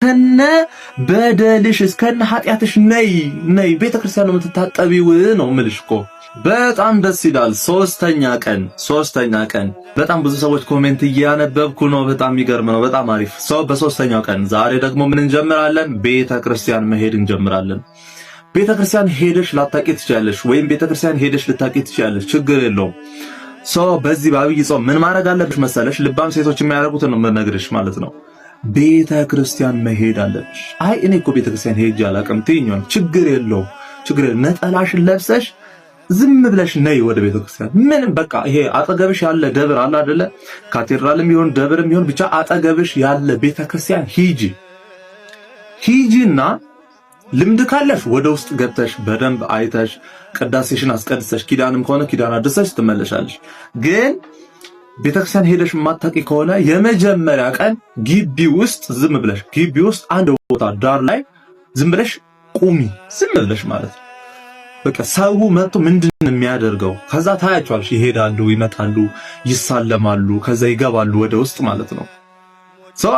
እስከነ በደልሽ እስከነ ኃጢአትሽ ነይ ቤተክርስቲያን ነው የምትታጠቢው ነው የምልሽ እኮ። በጣም ደስ ይላል። ሶስተኛ ቀን በጣም ብዙ ሰዎች ኮሜንት እያነበብኩ ነው። በጣም የሚገርም ነው። በጣም አሪፍ ሰው። በሶስተኛው ቀን ዛሬ ደግሞ ምን እንጀምራለን? ቤተክርስቲያን መሄድ እንጀምራለን። ቤተክርስቲያን ሄደሽ ላታቂ ትችያለሽ፣ ወይም ቤተክርስቲያን ሄደሽ ልታቂ ትችያለሽ። ችግር የለውም። በዚህ በአብይ ጾም ምን ማድረግ አለብሽ መሰለሽ? ልባም ሴቶች የሚያደርጉትን ነው የምነግርሽ ማለት ነው። ቤተክርስቲያን መሄድ አለብሽ። አይ እኔ እኮ ቤተክርስቲያን ሄጄ አላውቅም ትይኛል። ችግር የለውም። ነጠላሽን ለብሰሽ ዝም ብለሽ ነይ ወደ ቤተክርስቲያን። ምንም በቃ ይሄ አጠገብሽ ያለ ደብር አለ አይደለ? ካቴድራልም ይሁን ደብርም ይሁን ብቻ አጠገብሽ ያለ ቤተክርስቲያን ሂጂና ልምድ ካለሽ ወደ ውስጥ ገብተሽ በደንብ አይተሽ ቅዳሴሽን አስቀድሰሽ ኪዳንም ከሆነ ኪዳን አድርሰሽ ትመለሻለሽ። ግን ቤተክርስቲያን ሄደሽ ማታቂ ከሆነ የመጀመሪያ ቀን ግቢ ውስጥ አንድ ቦታ ዳር ላይ ዝም ብለሽ ቁሚ። ዝም ብለሽ ማለት ነው። በቃ ሰው መጥቶ ምንድነው የሚያደርገው? ከዛ ታያቸዋለሽ። ይሄዳሉ፣ ይመጣሉ፣ ይሳለማሉ፣ ከዛ ይገባሉ ወደ ውስጥ ማለት ነው።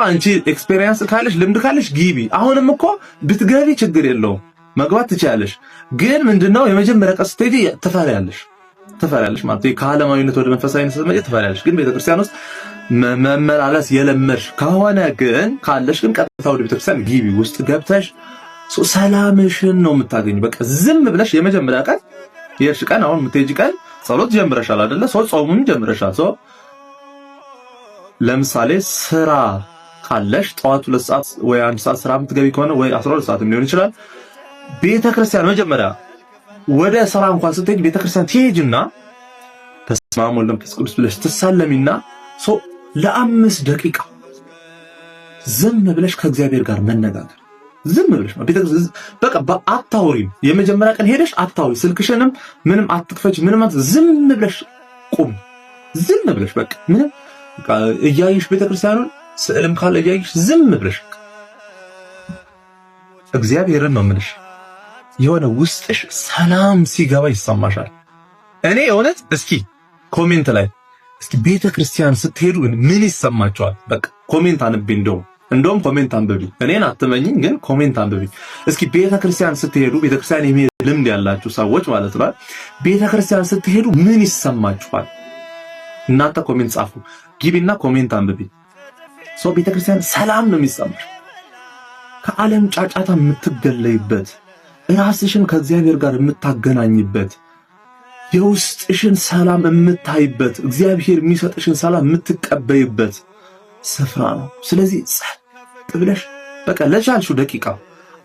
አንቺ ኤክስፒሪየንስ ካለሽ ልምድ ካለሽ ግቢ። አሁንም እኮ ብትገቢ ችግር የለውም መግባት ትችያለሽ። ግን ምንድነው የመጀመሪያ ቀን ስትሄጂ ትፈሪያለሽ ማለት ነው። ከዓለማዊነት ወደ መንፈሳዊነት ስትመጪ ትፈሪያለሽ። ግን ቤተክርስቲያን ውስጥ መመላለስ የለመድሽ ከሆነ ግን ካለሽ ግን ቀጥታ ወደ ቤተክርስቲያን ግቢ። ውስጥ ገብተሽ ሰላምሽን ነው የምታገኙ። በቃ ዝም ብለሽ የመጀመሪያ ቀን የእርሽ ቀን አሁን የምትሄጂ ቀን ጸሎት ጀምረሻል አይደለ? ጾሙን ጀምረሻል። ለምሳሌ ስራ ካለሽ ጠዋት 2 ሰዓት ወይ 1 ሰዓት ስራ የምትገቢ ከሆነ ወይ 12 ሰዓት ሊሆን ይችላል። ቤተክርስቲያን መጀመሪያ ወደ ስራ እንኳን ስትሄጂ ቤተክርስቲያን ትሄጂና በስመ አብ ወወልድ ወመንፈስ ቅዱስ ብለሽ ትሳለሚና ለ5 ደቂቃ ዝም ብለሽ ከእግዚአብሔር ጋር መነጋገር። ዝም ብለሽ ቤተክርስቲያን በቃ አታውሪም። የመጀመሪያ ቀን ሄደሽ አታውሪ፣ ስልክሽንም ምንም አትክፈች፣ ምንም ዝም ብለሽ ቁም። ዝም ብለሽ በቃ ምንም እያይሽ ቤተክርስቲያኑን ስዕልም ካለ እያይሽ ዝም ብለሽ እግዚአብሔርን ነው የምልሽ። የሆነ ውስጥሽ ሰላም ሲገባ ይሰማሻል። እኔ እውነት እስኪ ኮሜንት ላይ እስኪ ቤተክርስቲያን ስትሄዱ ምን ይሰማቸዋል? በቃ ኮሜንት አንብቢ። እንደውም ኮሜንት አንብቢ። እኔን አትመኝኝ፣ ግን ኮሜንት አንብቢ እስኪ። ቤተክርስቲያን ስትሄዱ ቤተክርስቲያን የሚሄድ ልምድ ያላችሁ ሰዎች ማለት ነው፣ ቤተክርስቲያን ስትሄዱ ምን ይሰማችኋል? እናንተ ኮሜንት ጻፉ። ግቢና ኮሜንት አንብቢ። ቤተክርስቲያን ሰላም ነው የሚሰማሽ። ከዓለም ጫጫታ የምትገለይበት፣ ራስሽን ከእግዚአብሔር ጋር የምታገናኝበት፣ የውስጥሽን ሰላም የምታይበት፣ እግዚአብሔር የሚሰጥሽን ሰላም የምትቀበይበት ስፍራ ነው። ስለዚህ ጸጥ ብለሽ በቃ ለቻልሽው ደቂቃ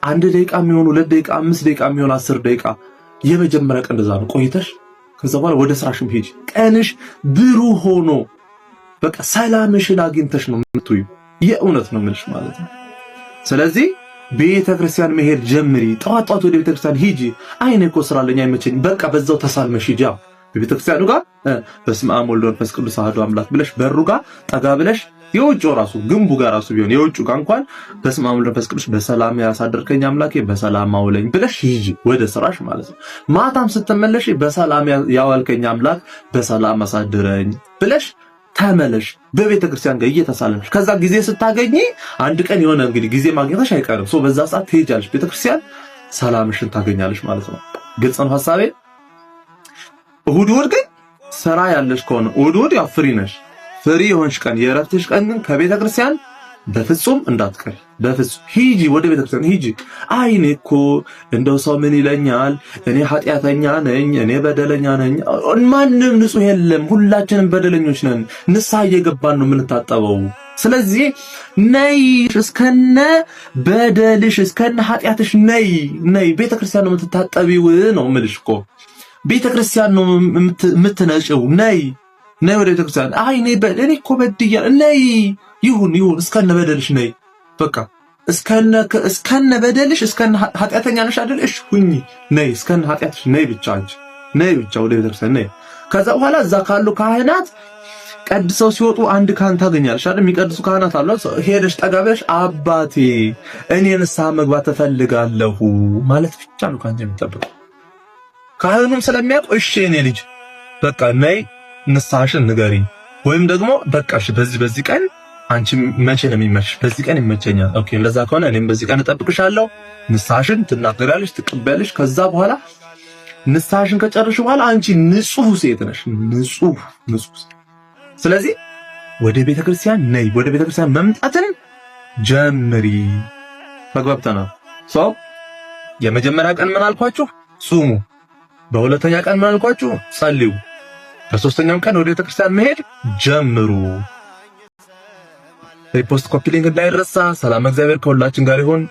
1 ደቂቃ የሚሆን 2 ደቂቃ 5 ደቂቃ የሚሆን 10 ደቂቃ የመጀመሪያ ቀን እንደዛ ነው ቆይተሽ ከዛ በኋላ ወደ ስራሽም ሄጂ። ቀንሽ ብሩህ ሆኖ በቃ ሰላምሽን አግኝተሽ ነው የምትውዩ። የእውነት ነው የምልሽ ማለት ነው። ስለዚህ ቤተክርስቲያን መሄድ ጀምሪ። ጠዋት ወደ ቤተክርስቲያን ሂጂ። አይኔ እኮ ስራ አለኝ አይመቸኝ፣ በቃ በዛው ተሳልመሽ ሂጂ። በቤተክርስቲያኑ ጋር በስመ አብ ወወልድ ወመንፈስ ቅዱስ አሐዱ አምላክ ብለሽ በሩ ጋር ጠጋ ብለሽ የውጭው ራሱ ግንቡ ጋር ራሱ ቢሆን የውጭው ጋር እንኳን በስመ አብ ወወልድ ወመንፈስ ቅዱስ በሰላም ያሳደርከኝ አምላኬ በሰላም አውለኝ ብለሽ ሂጂ ወደ ስራሽ ማለት ነው። ማታም ስትመለሽ በሰላም ያዋልከኝ አምላክ በሰላም አሳድረኝ ብለሽ ተመለሽ። በቤተክርስቲያን ጋር እየተሳለምሽ ከዛ ጊዜ ስታገኚ አንድ ቀን የሆነ እንግዲህ ጊዜ ማግኘትሽ አይቀርም። በዛ ሰዓት ትሄጃለሽ ቤተክርስቲያን፣ ሰላምሽን ታገኛለሽ ማለት ነው። ግልጽ ነው ሐሳቤ? እሑድ ግን ስራ ያለሽ ከሆነ እሑድ ያው ፍሪ ነሽ። ፍሪ የሆንሽ ቀን የእረፍትሽ ቀን ግን ከቤተክርስቲያን በፍጹም እንዳትቀሪ። በፍጹም ሂጂ፣ ወደ ቤተክርስቲያን ሂጂ። አይኔ እኮ እንደው ሰው ምን ይለኛል፣ እኔ ኃጢአተኛ ነኝ፣ እኔ በደለኛ ነኝ። ማንም ንጹህ የለም፣ ሁላችንም በደለኞች ነን። ንስሐ እየገባን ነው የምንታጠበው። ስለዚህ ነይ፣ እስከነ በደልሽ እስከነ ኃጢአትሽ ነይ ቤተክርስቲያን ነው የምትታጠቢው ነው የምልሽ እኮ። ቤተክርስቲያን ነው የምትነጪው። ነይ ወደ ቤተክርስቲያን። አይ እኔ እኮ በድያለሁ። ነይ፣ ይሁን እስከነ በደልሽ ነይ። በቃ እስከነ በደልሽ እስከነ ኃጢአተኛ ነሽ አይደል? እሺ ሁኚ፣ ነይ እስከነ ኃጢአትሽ ነይ። ብቻ አንቺ ነይ ብቻ ወደ ቤተክርስቲያን ነይ። ከዛ በኋላ እዛ ካሉ ካህናት ቀድሰው ሲወጡ አንድ ካህን ታገኛለሽ አይደል? የሚቀድሱ ካህናት አሉ። ሄደሽ ጠጋ ብለሽ አባቴ እኔ ንስሐ መግባት እፈልጋለሁ ማለት ብቻ ነው ካንቺ የሚጠበቀው። ካህኑም ስለሚያውቅ እሺ እኔ ልጅ በቃ ነይ ንስሐሽን ንገሪኝ፣ ወይም ደግሞ በቃ እሺ በዚህ ቀን አንቺ መቼ ነው የሚመችሽ? በዚህ ቀን ይመቸኛል። ኦኬ እንደዛ ከሆነ እኔም በዚህ ቀን እጠብቅሻለሁ። ንስሐሽን ትናገራለሽ፣ ትቀበያለሽ። ከዛ በኋላ ንስሐሽን ከጨረሽ በኋላ አንቺ ንጹህ ሴት ነሽ። ንጹህ። ስለዚህ ወደ ቤተክርስቲያን ነይ። ወደ ቤተክርስቲያን መምጣትን ጀምሪ። ተግባብተናል? ሰው የመጀመሪያ ቀን ምን አልኳችሁ? ጹሙ። በሁለተኛ ቀን ምን አልኳችሁ? ጸልዩ። በሶስተኛው ቀን ወደ ቤተክርስቲያን መሄድ ጀምሩ። ሪፖስት ኮፒ ሊንክ እንዳይረሳ። ሰላም እግዚአብሔር ከሁላችን ጋር ይሁን።